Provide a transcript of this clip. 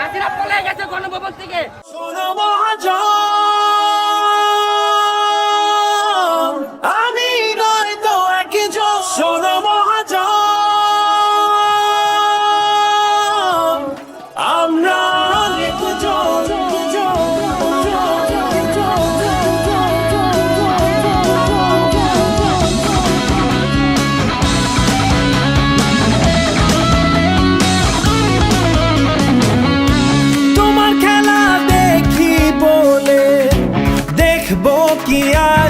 হাসিনা পলে গেছে গণভবন থেকে। আমি নয় তো একজন, শোনো মহাজন, আমরা তোমার খেলা দেখি বলে দেখবো কি আর